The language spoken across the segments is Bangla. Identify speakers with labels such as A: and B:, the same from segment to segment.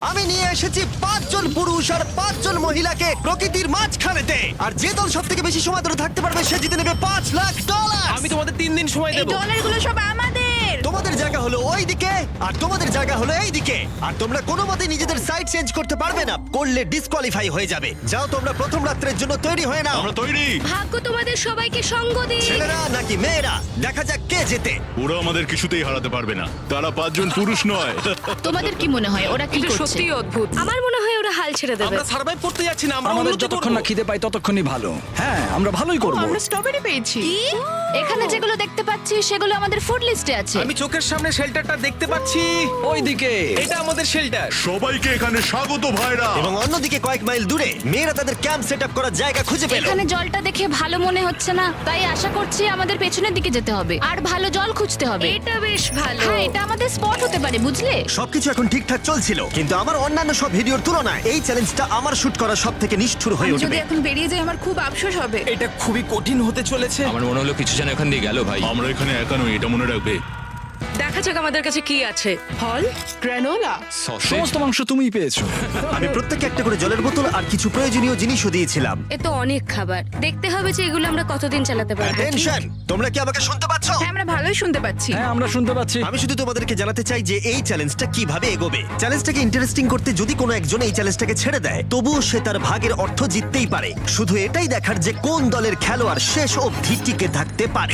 A: আমি নিয়ে এসেছি 5 জন পুরুষ আর 5 জন মহিলাকে প্রকৃতির মাঝখানেতে, আর যে দল সব থেকে বেশি সময় ধরে থাকতে পারবে সে জিতে নেবে $5,00,000।
B: আমি তোমাদের 3 দিন সময়
C: এই
B: দেব।
C: ডলারগুলো সব আমাদের।
A: তোমাদের জায়গা হলো ওই দিকে আর তোমাদের জায়গা হলো এই দিকে, আর তোমরা কোনো মতে নিজেদের সাইড চেঞ্জ করতে পারবে না, করলে ডিসকোয়ালিফাই হয়ে যাবে। যাও তোমরা প্রথম রাত্রের জন্য তৈরি হয়ে নাও।
D: আমরা তৈরি।
C: ভাগ্য তোমাদের সবাইকে সঙ্গ দিক।
A: ছেলেরা নাকি মেয়েরা, দেখা যাক কে জেতে।
D: ওরা আমাদের কিছুতেই হারাতে পারবে না, তারা 5 জন পুরুষ নয়।
E: তোমাদের কি মনে হয় ওরা কি করছে?
C: সত্যি অদ্ভুত। আমার মনে হয় ওরা হাল ছেড়ে দেবে।
B: আমরা সার্ভাইভ করতে যাচ্ছি না, আমরা
F: আমাদের
B: উন্নতি
F: যতক্ষণ
B: করব।
F: না খিদে পাই ততক্ষণই ভালো। হ্যাঁ, আমরা ভালোই করব।
C: আমরা স্ট্রবেরি পেয়েছি।
E: এখানে যেগুলো দেখতে পাচ্ছি সেগুলো আমাদের ফুড লিস্টে আছে।
B: আমি চোখের সামনে শেল্টারটা দেখতে পাচ্ছি।
F: ওইদিকে
B: এটা আমাদের শেল্টার।
D: সবাইকে এখানে স্বাগত ভাইরা।
A: এবং অন্যদিকে কয়েক মাইল দূরে মেয়েরা তাদের ক্যাম্প সেট আপ করার জায়গা খুঁজে পেল।
E: এখানে জলটা দেখে ভালো মনে হচ্ছে না, তাই আশা করছি আমাদের পেছনের দিকে যেতে হবে আর ভালো জল খুঁজতে হবে।
C: এটা বেশ ভালো।
E: হ্যাঁ, এটা আমাদের স্পট হতে পারে, বুঝলে?
A: সবকিছু এখন ঠিকঠাক চলছিল, কিন্তু আমার অন্যান্য সব ভিডিওর তুলনায় এই চ্যালেঞ্জটা আমার শুট করা সব থেকে নিষ্ঠুর হয়ে
C: আমি যদি
A: উঠবে।
C: এখন বেরিয়ে যাই আমার খুব আফসোস হবে।
B: এটা খুবই কঠিন হতে চলেছে।
G: আমার মনে হলো কিছু যেন এখান দিয়ে গেল ভাই।
D: আমরা এখানে একা নই, এটা মনে রাখবে।
H: দেখা যাক আমাদের কাছে কি আছে। ফল, গ্রানোলা।
G: সসেজ।
F: সমস্ত মাংস তুমিই পেয়েছো।
A: আমি প্রত্যেককে একটা করে জলের বোতল আর কিছু প্রয়োজনীয় জিনিসও দিয়েছিলাম।
C: এ তো অনেক খাবার। দেখতে হবে যে এগুলো আমরা কতদিন চালাতে পারবো।
A: টেনশন, তোমরা কি আমাকে শুনতে পাচ্ছ?
C: হ্যাঁ, আমরা ভালোই শুনতে পাচ্ছি।
F: হ্যাঁ, আমরা শুনতে পাচ্ছি।
A: আমি শুধু তোমাদেরকে জানাতে চাই যে এই চ্যালেঞ্জটা কিভাবে এগোবে। চ্যালেঞ্জটাকে ইন্টারেস্টিং করতে যদি কোনো একজন এই চ্যালেঞ্জটাকে ছেড়ে দেয়, তবুও সে তার ভাগের অর্থ জিততেই পারে। শুধু এটাই দেখার যে কোন দলের খেলোয়াড় শেষ অবধি টিকে থাকতে পারে।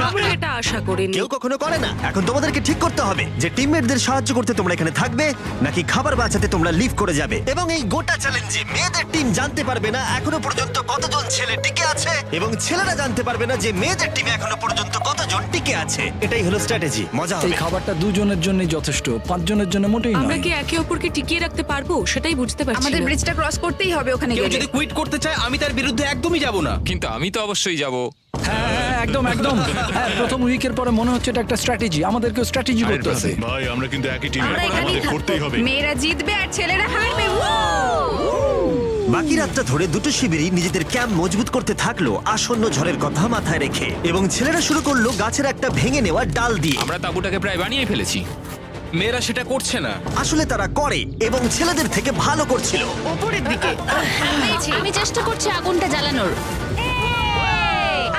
H: আমরা এটা আশা করিনি।
A: কেউ কখনো করে না। এখন তোমাদেরকে ঠিক করতে হবে যে টিমমেটদের সাহায্য করতে তোমরা এখানে থাকবে নাকি খাবার বাঁচাতে তোমরা লিভ করে যাবে। এবং এই গোটা চ্যালেঞ্জে মেয়েদের টিম জানতে পারবে না এখনো পর্যন্ত কতজন ছেলে টিকে আছে, এবং ছেলেরা জানতে পারবে না যে মেয়েদের টিমে এখনো পর্যন্ত কতজন টিকে আছে। এটাই হলো স্ট্র্যাটেজি। মজা
F: এই
A: হবে।
F: খাবারটা 2 জনের জন্যই যথেষ্ট, 5 জনের জন্য মোটেই
H: আমরা
F: নয়।
H: কি একে অপরকে টিকিয়ে রাখতে পারবো সেটাই বুঝতে পারছি
C: আমাদের
H: না।
C: ব্রিজটা ক্রস করতেই হবে ওখানে
B: কেউ
C: গেলে।
B: যদি কুইট করতে চায় আমি তার বিরুদ্ধে একদমই যাব না।
G: কিন্তু আমি তো অবশ্যই যাব।
F: হ্যাঁ, হ্যাঁ, একদম একদম। হ্যাঁ, প্রথম উইকের পরে মনে হচ্ছে এটা একটা স্ট্র্যাটেজি। আমাদেরকেও স্ট্র্যাটেজি করতে হবে।
D: ভাই আমরা কিন্তু একই টিমে,
C: আমরা এখানেই
D: আমাদের
C: থাকবো।
D: করতেই হবে।
C: মেয়েরা জিতবে আর ছেলেরা হারবে।
A: বাকি রাতটা ধরে দুটো শিবিরই নিজেদের ক্যাম্প মজবুত করতে থাকলো আসন্ন ঝড়ের কথা মাথায় রেখে, এবং ছেলেরা শুরু করলো গাছের একটা ভেঙে নেওয়া ডাল দিয়ে।
G: আমরা তাঁবুটাকে প্রায় বানিয়ে ফেলেছি।
B: মেয়েরা সেটা করছে না।
A: আসলে তারা করে এবং ছেলেদের থেকে ভালো করছিল।
C: উপরের দিকে।
E: আমি চেষ্টা করছি আগুনটা জ্বালানোর।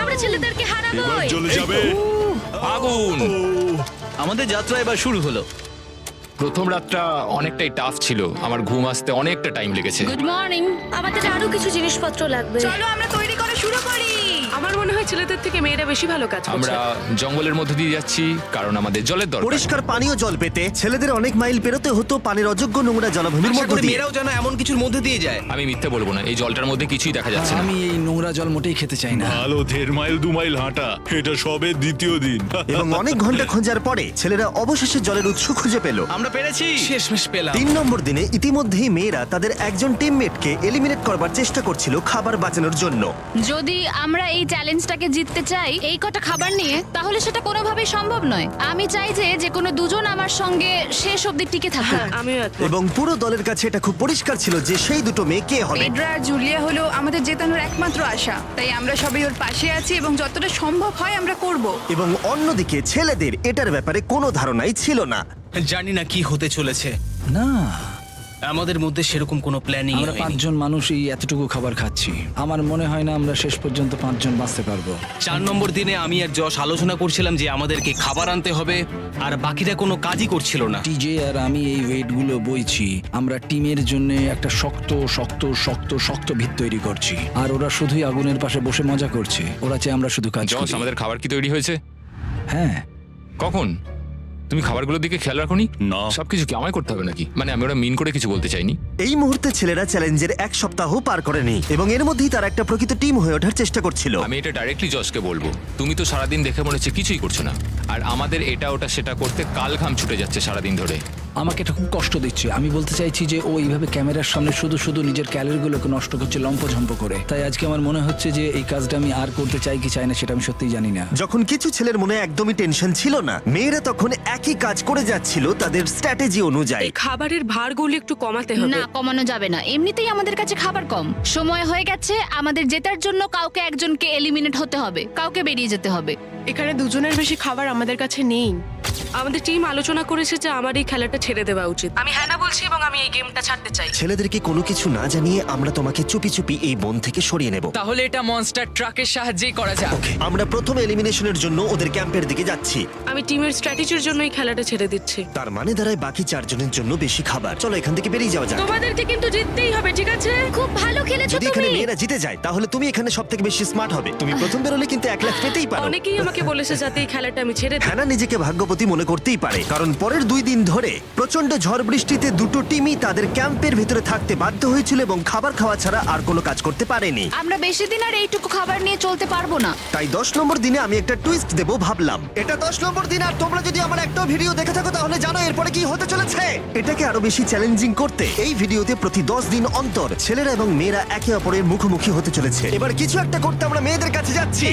C: আমরা ছেলেদেরকে হারাবো।
D: এবার জ্বলে যাবে।
G: আগুন।
B: আমাদের যাত্রা এবার শুরু হলো।
G: প্রথম রাতটা অনেকটাই টাফ ছিল, আমার ঘুম আসতে অনেকটা টাইম লেগেছে।
E: Good morning.
C: আমাদের আরো কিছু জিনিসপত্র লাগবে। চলো আমরা তৈরি করা শুরু করি।
H: আমার মনে হয় ছেলেদের থেকে মেয়েরা বেশি ভালো কাজ করছে।
G: আমরা জঙ্গলের মধ্যে দিয়ে যাচ্ছি কারণ আমাদের জলের দরকার।
A: পরিষ্কার পানীয় জল পেতে ছেলেদের অনেক মাইল পেরোতে হতো পানির অযোগ্য নোংরা জলাভূমির
B: আশা
A: মধ্য
B: করি
A: দিয়ে।
B: মেয়েরাও যেন এমন কিছুর মধ্যে দিয়ে যায়।
G: আমি মিথ্যে বলবো না, এই জলটার মধ্যে কিছুই দেখা যাচ্ছে না।
F: আমি এই নোংরা জল মোটেই খেতে চাই না।
D: ভালো 1.5 মাইল 2 মাইল হাঁটা, এটা সবে দ্বিতীয় দিন।
A: এবং অনেক ঘন্টা খোঁজার পরে ছেলেরা অবশেষে জলের উৎস খুঁজে পেল।
B: আমরা পেরেছি। শেষমেশ পেলাম।
A: 3 নম্বর দিনে ইতিমধ্যেই মেয়েরা তাদের একজন টিমমেটকে এলিমিনেট করবার চেষ্টা করছিল খাবার বাঁচানোর জন্য।
E: যদি আমরা এই চ্যালেঞ্জটাকে জিততে চাই এই কটা খাবার নিয়ে, তাহলে সেটা কোনোভাবেই সম্ভব নয়। আমি চাই যে কোনো দুজন আমার সঙ্গে শেষ অবধি টিকে থাকুক।
H: আমিও একমত।
A: এবং পুরো দলের কাছে এটা খুব পরিষ্কার ছিল যে সেই দুটো মেয়ে কে হবে।
C: পেড্রা আর জুলিয়া হলো আমাদের জেতানোর একমাত্র আশা, তাই আমরা সবাই ওর পাশে আছি এবং যতটা সম্ভব হয় আমরা করব।
A: এবং অন্যদিকে ছেলেদের এটার ব্যাপারে কোনো ধারণাই ছিল না।
B: জানি না কি হতে চলেছে।
F: না,
B: আমাদের মধ্যে সেরকম কোনো প্ল্যানিং
F: আমরা 5 জন মানুষ এই এতটুকু খাবার খাচ্ছি। আমার মনে হয় না আমরা শেষ পর্যন্ত 5 জন বাঁচতে পারবো।
B: 4 নম্বর দিনে আমি আর যশ আলোচনা করছিলাম যে আমাদেরকে খাবার আনতে হবে, আর বাকিরা কোনো কাজই করছিল না।
F: টিজে আর আমি এই ওয়েটগুলো বইছি। আমরা টিমের জন্য একটা শক্ত শক্ত শক্ত শক্ত ভিত তৈরি করছি, আর ওরা শুধুই আগুনের পাশে বসে মজা করছে। ওরা চাই আমরা শুধু কাজ
G: জস,
F: করি।
G: আমাদের খাবার কি তৈরি হয়েছে?
F: হ্যাঁ,
G: কখন? তুমি খাবারগুলোর দিকে খেয়াল রাখোনি?
D: না।
G: সবকিছু কি আমায় করতে হবে নাকি? মানে আমি ওরা মিন করে কিছু বলতে চাইনি।
A: এই মুহূর্তে ছেলেরা চ্যালেঞ্জের 1 সপ্তাহ পার করেনি, এবং এর মধ্যেই তারা একটা প্রকৃত টিম হয়ে ওঠার চেষ্টা করছিল।
G: আমি এটা ডাইরেক্টলি জসকে বলবো। তুমি তো সারাদিন দেখে মনে হচ্ছে কিছুই করছো না, আর আমাদের এটা ওটা সেটা করতে কাল ঘাম ছুটে যাচ্ছে সারাদিন ধরে।
F: আমাকে এটা খুব কষ্ট দিচ্ছে। আমি বলতে চাইছি যে ও এইভাবে ক্যামেরার সামনে শুধু শুধু নিজের ক্যালোরিগুলোকে নষ্ট করছে লম্পঝম্প করে। তাই আজকে আমার মনে হচ্ছে যে এই কাজটা আমি আর করতে চাই কি চাই না সেটা আমি সত্যিই জানি না।
A: যখন কিছু ছেলের মনে একদমই টেনশন ছিল না, মেয়েরা তখন একই কাজ করে যাচ্ছিল তাদের স্ট্র্যাটেজি অনুযায়ী।
H: এই খাবারের ভারগুলো একটু কমাতে হবে।
E: না, কমানো যাবে না। এমনিতেই আমাদের কাছে খাবার কম। সময় হয়ে গেছে, আমাদের জেতার জন্য কাউকে একজনকে এলিমিনেট হতে হবে, কাউকে বেরিয়ে যেতে হবে।
I: এখানে দুজনের বেশি খাবার আমাদের কাছে নেই।
H: আমাদের টিম আলোচনা করেছে যে আমার এই খেলাটা ছেড়ে দেওয়া উচিত। আমি হ্যাঁ বলছি এবং আমি এই গেমটা ছাড়তে চাই।
A: ছেলেদেরকে কোনো কিছু না জানিয়ে আমরা তোমাকে চুপি চুপি এই বন থেকে সরিয়ে নেব।
J: তাহলে এটা মনস্টার ট্রাকের সাহায্যেই করা যাক।
A: আমরা প্রথম এলিমিনেশনের জন্য ওদের ক্যাম্পের দিকে যাচ্ছি।
H: আমি টিমের স্ট্র্যাটেজির জন্য এই খেলাটা ছেড়ে দিচ্ছি।
A: তার মানে দাঁড়ায় বাকি 4 জনের জন্য বেশি খাবার। চলো এখান থেকে বেরিয়ে যাওয়া যাক।
H: তোমাদেরকে কিন্তু জিততেই হবে, ঠিক আছে?
E: খুব ভালো খেলেছো
A: যদি এখানে
E: তুমি।
A: মেয়েরা জিতে যায় তাহলে তুমি এখানে সবথেকে বেশি স্মার্ট হবে। তুমি প্রথম বেরোলে কিন্তু 1 লাখ পেতেই পারো।
H: অনেকেই আমাকে বলেছে যাতে এই খেলাটা আমি ছেড়ে দিই।
A: হ্যানা নিজেকে ভাগ্যবতী মনে করতেই পারে, কারণ পরের 2 দিন ধরে প্রচন্ড ঝড় বৃষ্টিতে দুটো টিমই তাদের ক্যাম্পের ভিতরে থাকতে বাধ্য হয়েছিল এবং খাবার খাওয়া ছাড়া আর কোনো কাজ করতে পারেনি।
E: আমরা বেশি দিন আর এইটুকু খাবার নিয়ে চলতে পারবো না।
A: তাই 10 নম্বর দিনে আমি একটা টুইস্ট দেব ভাবলাম। এটা 10 নম্বর দিন, আর তোমরা যদি আমার একটা ভিডিও দেখে থাকো তাহলে জানো এরপরে কি হতে চলেছে। এটাকে আরো বেশি চ্যালেঞ্জিং করতে এই ভিডিওতে প্রতি 10 দিন অন্তর ছেলেরা এবং মেয়েরা একে অপরের মুখোমুখি হতে চলেছে। এবার কিছু একটা করতে আমরা মেয়েদের কাছে যাচ্ছি।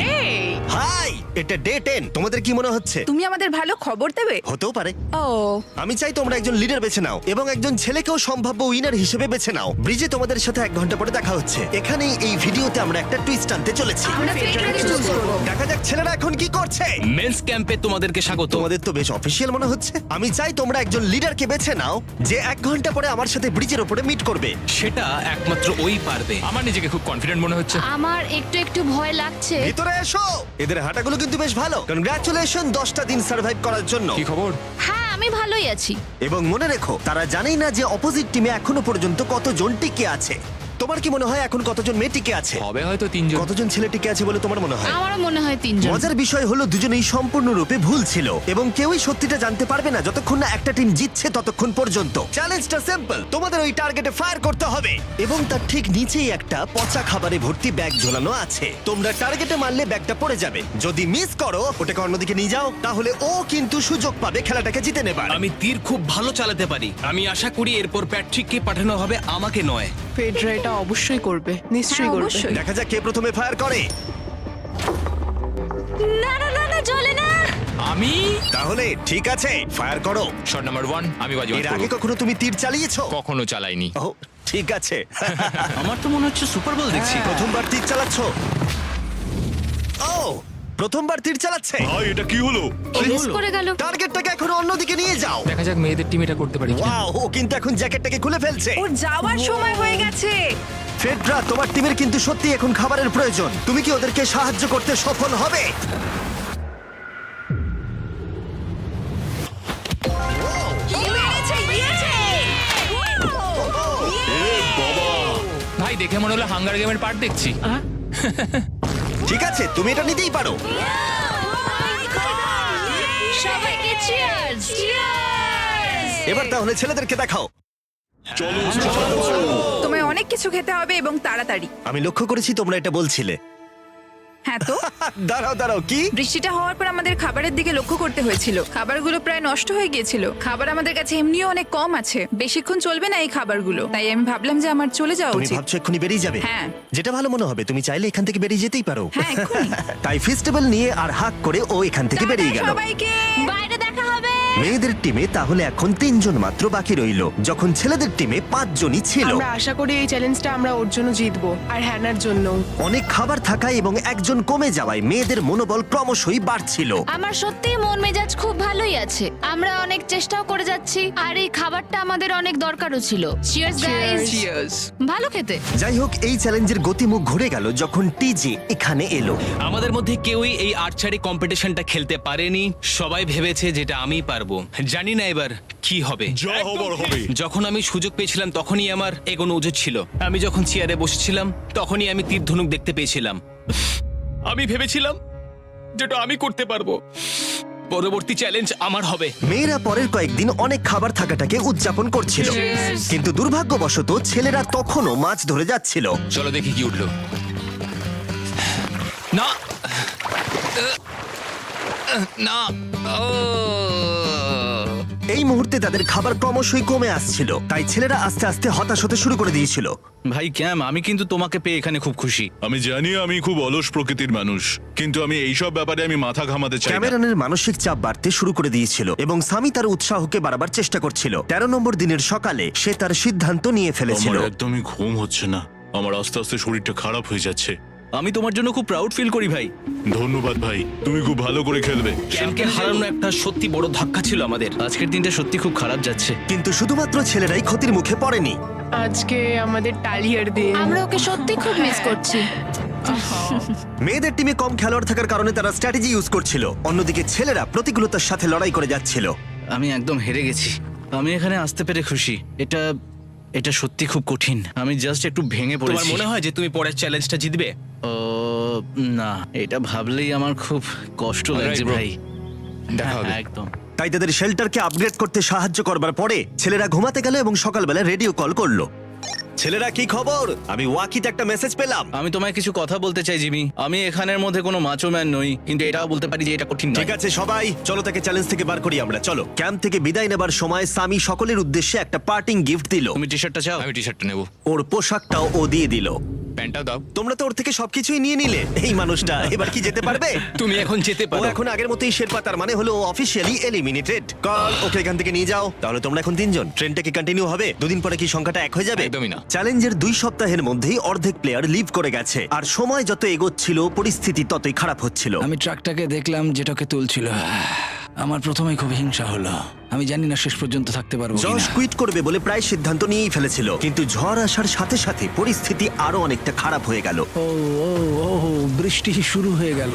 A: হাই, এটা ডে 10। তোমাদের কি মনে হচ্ছে?
C: তুমি আমাদের ভালো খবর দেবে?
A: হতেও পারে।
C: ও,
A: আমি চাই তোমরা একজন লিডার বেছে নাও এবং একজন ছেলেকেও সম্ভাব্য উইনার হিসেবে বেছে নাও। ব্রিজে তোমাদের সাথে 1 ঘন্টা পরে দেখা হচ্ছে। এখানেই এই ভিডিওতে আমরা একটা টুইস্ট আনতে চলেছি।
C: আমরা ফেডরারকে চুজ করব।
A: দেখা যাক ছেলেরা এখন কি করছে।
B: মেন্স ক্যাম্পে তোমাদেরকে স্বাগত।
A: তোমাদের তো বেশ অফিসিয়াল মনে হচ্ছে। আমি চাই তোমরা একজন লিডারকে বেছে নাও যে 1 ঘন্টা পরে আমার সাথে ব্রিজের উপরে মিট করবে।
B: সেটা একমাত্র ওই পারবে।
G: আমার নিজেকে খুব কনফিডেন্ট মনে হচ্ছে।
E: আমার একটু একটু ভয় লাগছে।
A: ভিতরে এসো। এদের হাঁটাগুলো কিন্তু বেশ ভালো। কনগ্রাচুলেশন 10টা দিন সার্ভাইভ করার জন্য।
G: কি খবর?
E: হ্যাঁ, আমি ভালোই আছি।
A: এবং মনে রেখো, তারা জানেই না যে অপোজিট টিমে এখনো পর্যন্ত কতজন টিকে আছে। তোমার কি মনে হয় এখন কতজন মেয়ে টিকে আছে?
G: হবে হয়তো 3 জন।
A: কতজন ছেলে টিকে আছে বলে তোমার মনে হয়?
E: আমারও মনে হয় 3 জন।
A: মজার বিষয় হলো দুজনেই সম্পূর্ণরূপে ভুল ছিল এবং কেউই সত্যিটা জানতে পারবে না যতক্ষণ না একটা টিম জিতছে ততক্ষণ পর্যন্ত। চ্যালেঞ্জটা সিম্পল, তোমাদের ওই টার্গেটে ফায়ার করতে হবে এবং তার ঠিক নিচেই একটা পচা খাবারে ভর্তি ব্যাগ ঝোলানো আছে। তোমরা টার্গেটে মারলে ব্যাগটা পড়ে যাবে। যদি মিস করো, ওটাকে অন্যদিকে নিয়ে যাও, তাহলে ও কিন্তু সুযোগ পাবে খেলাটাকে জিতে নেবার।
B: আমি তীর খুব ভালো চালাতে পারি। আমি আশা করি এরপর প্যাট্রিককে পাঠানো হবে, আমাকে নয়।
I: ফেডরা এটা অবশ্যই করবে, নিশ্চয়ই
C: হ্যাঁ,
I: করবে।
C: অবশ্যই।
A: দেখা যাক কে প্রথমে ফায়ার করে।
E: না না না না, চলে না।
G: আমি
A: তাহলে ঠিক আছে, ফায়ার করো।
G: শট নাম্বার 1 আমি বাজি
A: এর আগে কখনো তুমি তীর চালিয়েছো?
G: কখনো চালাইনি।
A: ও ঠিক আছে।
B: আমার তো মনে হচ্ছে সুপার বল দেখছি।
A: প্রথমবার তীর চালাচ্ছ? ও, প্রথমবার তীর চালাচ্ছে।
D: ভাই এটা কি হলো?
E: মিস করে গেল।
A: টার্গেটটাকে এখন অন্যদিকে নিয়ে যাও।
G: দেখা যাক মেয়েদের টিম এটা করতে পারি কিনা।
A: ওয়াও, ও কিন্তু এখন জ্যাকেটটাকে খুলে ফেলছে।
C: ওর যাওয়ার সময় হয়ে গেছে।
A: ফেডরা, তোমার টিমের কিন্তু সত্যি এখন খাবারের প্রয়োজন। তুমি কি ওদেরকে সাহায্য করতে সফল হবে?
G: ভাই দেখে মনে হলো হাঙ্গার গেমের পার্ট দেখছি।
A: ঠিক আছে, তুমি এটা নিতেই পারো।
E: সবাইকে চিয়ার্স। চিয়ার্স।
A: এবার তাহলে ছেলেদেরকে দেখাও।
D: চলো
C: তোমায় অনেক কিছু খেতে হবে এবং তাড়াতাড়ি।
A: আমি লক্ষ্য করেছি তোমরা এটা বলছিলে।
C: হ্যাঁ তো,
A: দাঁড়াও দাঁড়াও, কি?
C: বৃষ্টিটা হওয়ার পর আমাদের খাবারের দিকে লক্ষ্য করতে হয়েছিল। খাবারগুলো প্রায় নষ্ট হয়ে গিয়েছিল। খাবার আমাদের কাছে এমনিও অনেক কম আছে, বেশিক্ষণ চলবে না এই খাবারগুলো। তাই আমি ভাবলাম যে আমার চলে যাওয়া
A: তুমি
C: উচিত।
A: ভাবছো এক্ষুনি বেরিয়ে যাবে?
C: হ্যাঁ।
A: যেটা ভালো মনে হবে। তুমি চাইলে এখান থেকে বেরিয়ে যেতেই পারো।
C: হ্যাঁ, এক্ষুনি।
A: তাই ফেস্টিভ্যাল নিয়ে আর হাক করে ও এখান থেকে বেরিয়ে গেল।
C: সবাইকে
E: বাইরে দেখা হবে।
A: মেয়েদের টিমে তাহলে এখন 3 জন মাত্র বাকি রইল, যখন ছেলেদের টিমে 5 জনই ছিল।
I: আমরা আশা করি এই চ্যালেঞ্জটা আমরা ওর জন্য জিতবো, আর হ্যানার জন্য।
A: অনেক খাবার থাকায় এবং একজন কমে যাওয়ায় মেয়েদের মনোবল ক্রমশই বাড়ছিল।
E: আমার সত্যি মন মেজাজ খুব ভালোই আছে। আমরা অনেক চেষ্টাও করে যাচ্ছি আর এই খাবারটা আমাদের অনেক দরকারও ছিল। Cheers guys.
J: চিয়ার্স।
E: ভালো খেতে।
A: যাই হোক, এই চ্যালেঞ্জের গতিমুখ ঘুরে গেল যখন টিজি এখানে এলো।
B: আমাদের মধ্যে কেউই এই আর্চারি কম্পিটিশনটা খেলতে পারেনি। সবাই ভেবেছে যেটা আমি পারবো। জানি না এবার কি হবে।
D: যা হবার হবে।
B: যখন আমি সুযোগ পেয়েছিলাম তখনই আমার এগোনো উচিত ছিল। আমি যখন চেয়ারে বসেছিলাম তখনই আমি তীর ধনুক দেখতে পেয়েছিলাম। আমি ভেবেছিলাম যেটা আমি করতে পারবো। পরবর্তী চ্যালেঞ্জ আমার হবে।
A: মেয়েরা পরের কয়েকদিন অনেক খাবার থাকাটাকে উদযাপন করছিল, কিন্তু দুর্ভাগ্যবশত ছেলেরা তখনও মাছ ধরে যাচ্ছিল।
G: চলো দেখি কি উঠলো। না না ও
A: এই মুহূর্তে তাদের খাবার ক্রমশই কমে আসছিল, তাই ছেলেরা আস্তে আস্তে হতাশ হতে শুরু করে দিয়েছিল।
B: ভাই ক্যাম, আমি কিন্তু তোমাকে পেয়ে এখানে খুব খুশি।
D: আমি জানি আমি খুব অলস প্রকৃতির মানুষ, কিন্তু আমি এইসব ব্যাপারে আমি মাথা ঘামাতে চাই না।
A: ক্যামেরনের মানসিক চাপ বাড়তে শুরু করে দিয়েছিল এবং সামি তার উৎসাহকে বাড়াবার চেষ্টা করছিল। 13 নম্বর দিনের সকালে সে তার সিদ্ধান্ত নিয়ে ফেলেছিল।
D: আমার একদমই ঘুম হচ্ছে না। আমার আস্তে আস্তে শরীরটা খারাপ হয়ে যাচ্ছে।
F: আমি তোমার জন্য খুব প্রাউড ফিল করি ভাই।
D: ধন্যবাদ ভাই, তুমি খুব ভালো করে খেলবে।
B: ক্যাম্পকে হারানো একটা সত্যি বড় ধাক্কা ছিল আমাদের।
F: আজকের দিনটা সত্যি খুব খারাপ যাচ্ছে।
A: কিন্তু শুধুমাত্র ছেলেরাই ক্ষতির মুখে পড়েনি।
I: আজকে আমাদের টালিয়ার দিন।
E: আমরা ওকে সত্যি খুব মিস করছি।
A: মেয়েদের টিমে কম খেলোয়াড় থাকার কারণে তারা স্ট্র্যাটেজি ইউজ করছিল, অন্যদিকে ছেলেরা প্রতিকূলতার সাথে লড়াই করে যাচ্ছিল।
F: আমি একদম হেরে গেছি। আমি এখানে আসতে পেরে খুশি। এটা সত্যি খুব কঠিন। আমি জাস্ট একটু ভেঙে
B: তোমার
F: পড়েছি।
B: মনে হয় যে তুমি পরের চ্যালেঞ্জটা জিতবে?
F: ও না, এটা ভাবলেই আমার খুব কষ্ট লাগছে
G: bro.
F: ভাই।
G: দেখা হবে।
F: হ্যাঁ, একদম।
A: তাই তাদের শেল্টারকে আপগ্রেড করতে সাহায্য করবার পরে ছেলেরা ঘুমাতে গেল এবং সকালবেলা রেডিও কল করলো। ছেলেরা, কি খবর? আমি ওয়াকিতে একটা মেসেজ পেলাম।
F: আমি তোমায় কিছু কথা বলতে চাই জিমি। আমি এখানের মধ্যে কোনো মাচো ম্যান নই, কিন্তু এটাও বলতে পারি যে এটা কঠিন নয়।
A: ঠিক আছে সবাই, চলো তাকে চ্যালেঞ্জ থেকে বার করি আমরা। চলো। ক্যাম্প থেকে বিদায় নেবার সময় সামি সকলের উদ্দেশ্যে একটা পার্টিং গিফট দিল।
F: তুমি টি শার্টটা চাও?
G: আমি টি শার্টটা নেবো।
A: ওর পোশাকটাও ও দিয়ে দিল।
G: প্যান্টটাও দাও।
A: তোমরা তো ওর থেকে সবকিছুই নিয়ে নিলে। এই মানুষটা এবার কি যেতে পারবে?
B: তুমি এখন যেতে
A: ও
B: পারো।
A: এখন আগের মতোই শেরপা, তার মানে হলো অফিসিয়ালি এলিমিনেটেড। কল ওকে এখান থেকে নিয়ে যাও। তাহলে তোমরা এখন 3 জন। ট্রেনটা কি কন্টিনিউ হবে? দুদিন পরে কি সংখ্যাটা 1 হয়ে যাবে?
G: একদমই না।
A: চ্যালেঞ্জের 2 সপ্তাহের মধ্যেই অর্ধেক প্লেয়ার লিভ করে গেছে, আর সময় যত এগোচ্ছিল পরিস্থিতি ততই খারাপ হচ্ছিল।
F: আমি ট্রাকটাকে দেখলাম যেটাকে তুলছিল। আমার প্রথমেই খুব হিংসা হলো। আমি জানি না শেষ পর্যন্ত থাকতে পারবো
A: জশ
F: কিনা।
A: কুইট করবে বলে প্রায় সিদ্ধান্ত নিয়েই ফেলেছিল, কিন্তু ঝড় আসার সাথে সাথে পরিস্থিতি আরো অনেকটা খারাপ হয়ে গেল।
F: ও ও ও বৃষ্টি শুরু হয়ে গেল।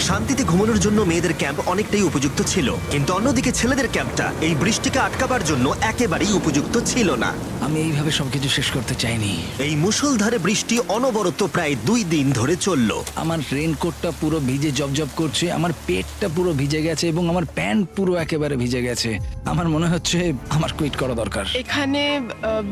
A: শান্তিতে ঘুমানোর জন্য মেয়েদের ক্যাম্প অনেকটাই উপযুক্ত ছিল, কিন্তু অন্যদিকে ছেলেদের ক্যাম্পটা এই বৃষ্টিকে আটকাবার জন্য একেবারেই উপযুক্ত ছিল না।
F: আমি এইভাবে সবকিছু শেষ করতে চাইনি।
A: এই মুষলধারে বৃষ্টি অনবরত প্রায় 2 দিন ধরে চলল।
F: আমার রেনকোটটা পুরো ভিজে জবজব করছে, আমার পেটটা পুরো ভিজে গেছে এবং আমার প্যান্ট পুরো একেবারে ভিজে গেছে। আমার মনে হচ্ছে আমার কুইট করা দরকার।
I: এখানে